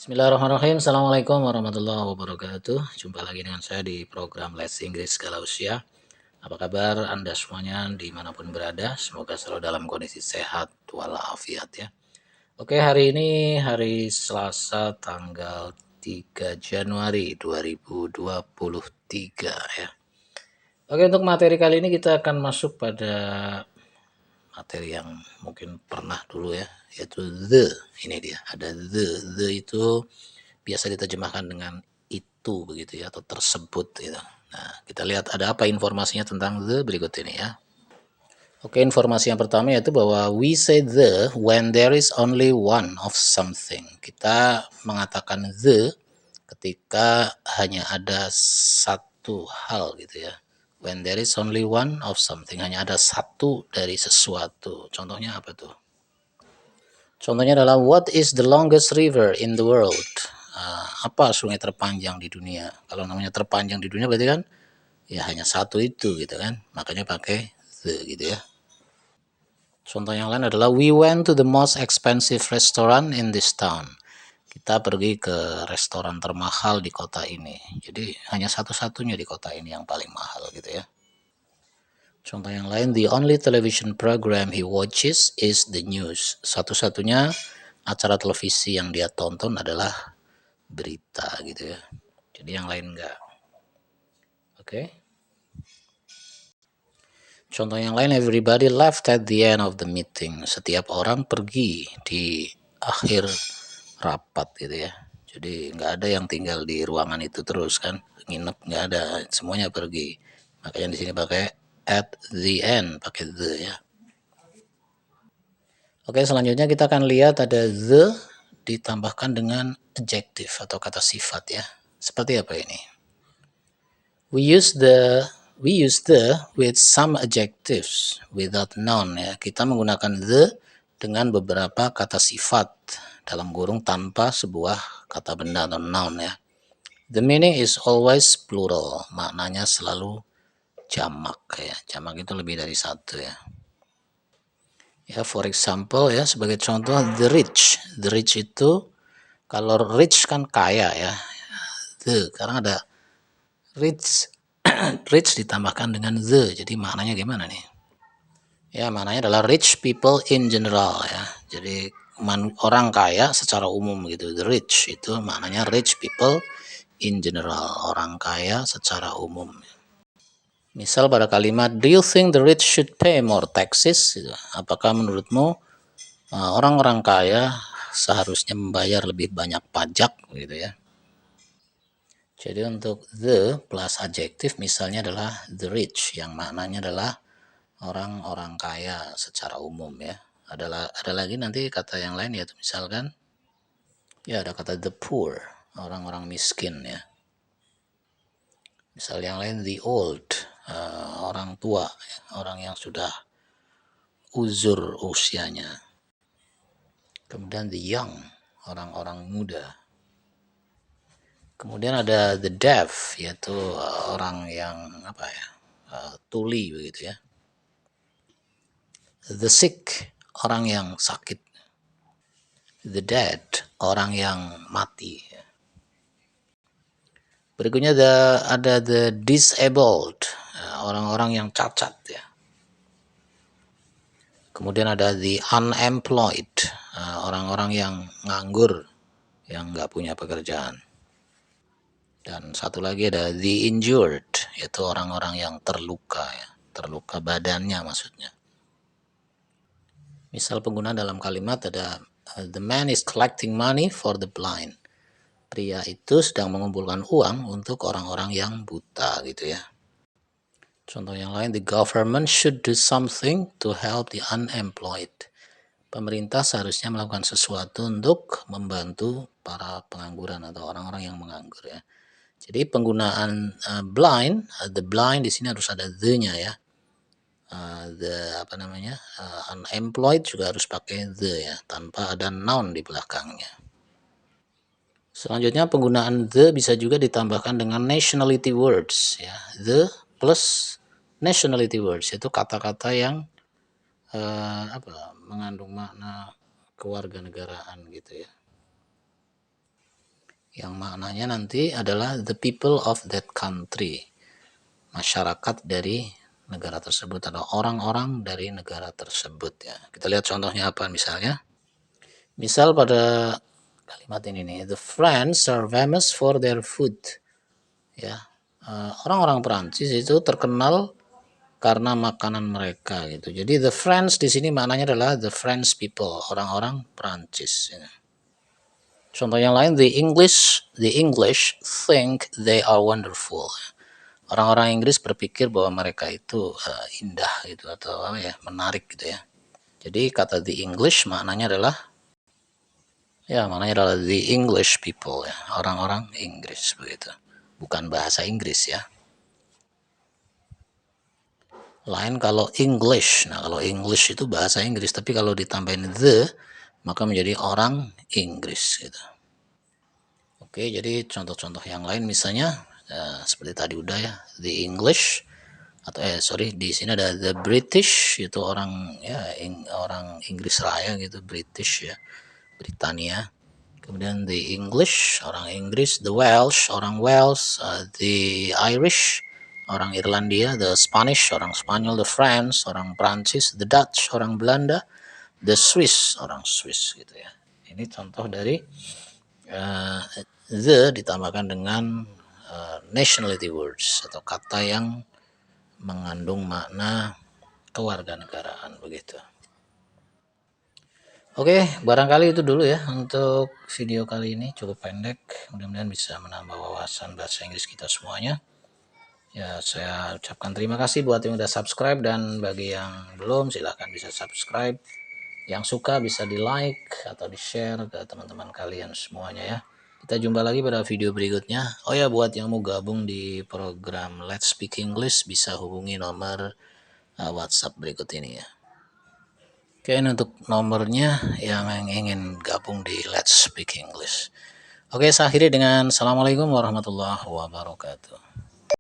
Bismillahirrahmanirrahim. Assalamualaikum warahmatullahi wabarakatuh. Jumpa lagi dengan saya di program Les Inggris Skala Usia. Apa kabar Anda semuanya dimanapun berada? Semoga selalu dalam kondisi sehat walafiat ya. Oke, hari ini hari Selasa tanggal 3 Januari 2023 ya. Oke, untuk materi kali ini kita akan masuk pada materi yang mungkin pernah dulu ya, yaitu the. Ini dia, ada the. The itu biasa diterjemahkan dengan itu begitu ya, atau tersebut gitu. Nah, kita lihat ada apa informasinya tentang the berikut ini ya. Oke, informasi yang pertama yaitu bahwa we say the when there is only one of something. Kita mengatakan the ketika hanya ada satu hal gitu ya. When there is only one of something, hanya ada satu dari sesuatu. Contohnya apa tuh? Contohnya adalah what is the longest river in the world? Apa sungai terpanjang di dunia? Kalau namanya terpanjang di dunia berarti kan ya hanya satu itu gitu kan. Makanya pakai the gitu ya. Contoh yang lain adalah we went to the most expensive restaurant in this town. Kita pergi ke restoran termahal di kota ini. Jadi hanya satu-satunya di kota ini yang paling mahal gitu ya. Contoh yang lain, the only television program he watches is the news. Satu-satunya acara televisi yang dia tonton adalah berita gitu ya. Jadi yang lain enggak. Oke. Contoh yang lain, everybody left at the end of the meeting. Setiap orang pergi di akhir rapat gitu ya. Jadi nggak ada yang tinggal di ruangan itu terus kan, nginep nggak ada, semuanya pergi. Makanya di sini pakai at the end, pakai the ya. Oke, selanjutnya kita akan lihat ada the ditambahkan dengan adjective atau kata sifat ya. Seperti apa ini? We use the with some adjectives without noun ya. Kita menggunakan the dengan beberapa kata sifat dalam kurung tanpa sebuah kata benda atau noun ya. The meaning is always plural. Maknanya selalu jamak ya. Jamak itu lebih dari satu ya. Ya, for example ya, sebagai contoh the rich. The rich itu kalau rich kan kaya ya. Karena ada rich rich ditambahkan dengan the, jadi maknanya gimana nih ya? Maknanya adalah rich people in general ya, jadi orang kaya secara umum gitu. The rich itu maknanya rich people in general, orang kaya secara umum. Misal pada kalimat do you think the rich should pay more taxes gitu. Apakah menurutmu orang-orang kaya seharusnya membayar lebih banyak pajak gitu ya. Jadi untuk the plus adjektif misalnya adalah the rich, yang maknanya adalah orang-orang kaya secara umum ya. Ada lagi nanti kata yang lain yaitu misalkan ya ada kata the poor, orang-orang miskin ya. Misal yang lain the old, orang tua, orang yang sudah uzur usianya. Kemudian the young, orang-orang muda. Kemudian ada the deaf, yaitu orang yang apa ya, tuli begitu ya. The sick, orang yang sakit. The dead, orang yang mati. Berikutnya ada the disabled, orang-orang yang cacat ya. Kemudian ada the unemployed, orang-orang yang nganggur, yang nggak punya pekerjaan. Dan satu lagi ada the injured, yaitu orang-orang yang terluka ya, terluka badannya maksudnya. Misal penggunaan dalam kalimat ada the man is collecting money for the blind. Pria itu sedang mengumpulkan uang untuk orang-orang yang buta gitu ya. Contoh yang lain, the government should do something to help the unemployed. Pemerintah seharusnya melakukan sesuatu untuk membantu para pengangguran atau orang-orang yang menganggur ya. Jadi penggunaan blind, the blind di sini harus ada the-nya ya. Unemployed juga harus pakai the ya, tanpa ada noun di belakangnya. Selanjutnya penggunaan the bisa juga ditambahkan dengan nationality words ya. The plus nationality words itu kata-kata yang mengandung makna kewarganegaraan gitu ya. yang maknanya nanti adalah the people of that country, masyarakat dari negara tersebut atau orang-orang dari negara tersebut ya. Kita lihat contohnya apa misalnya. Misal pada kalimat ini nih, the French are famous for their food. Ya, orang-orang Perancis itu terkenal karena makanan mereka gitu. Jadi the French di sini maknanya adalah the French people, orang-orang Perancis. Ya. Contoh yang lain, the English think they are wonderful. Orang-orang Inggris berpikir bahwa mereka itu indah gitu atau apa ya, menarik gitu ya. Jadi kata the English maknanya adalah the English people ya, orang-orang Inggris begitu. Bukan bahasa Inggris ya. Lain kalau English. Nah, kalau English itu bahasa Inggris, tapi kalau ditambahin the maka menjadi orang Inggris gitu. Oke, jadi contoh-contoh yang lain misalnya seperti tadi udah ya, the English atau di sini ada the British, itu orang ya orang Inggris Raya gitu, British ya, Britania. Kemudian the English, orang Inggris, the Welsh, orang Wales, the Irish, orang Irlandia, the Spanish, orang Spanyol, the French, orang Prancis, the Dutch, orang Belanda, the Swiss, orang Swiss gitu ya. Ini contoh dari the ditambahkan dengan nationality words atau kata yang mengandung makna kewarganegaraan begitu. Oke, barangkali itu dulu ya untuk video kali ini, cukup pendek. Mudah-mudahan bisa menambah wawasan bahasa Inggris kita semuanya. Ya, saya ucapkan terima kasih buat yang udah subscribe, dan bagi yang belum silahkan bisa subscribe. Yang suka bisa di like atau di share ke teman-teman kalian semuanya ya. Kita jumpa lagi pada video berikutnya. Oh ya, buat yang mau gabung di program Let's Speak English bisa hubungi nomor WhatsApp berikut ini ya. Oke, ini untuk nomornya yang ingin gabung di Let's Speak English. Oke, saya akhiri dengan Assalamualaikum warahmatullahi wabarakatuh.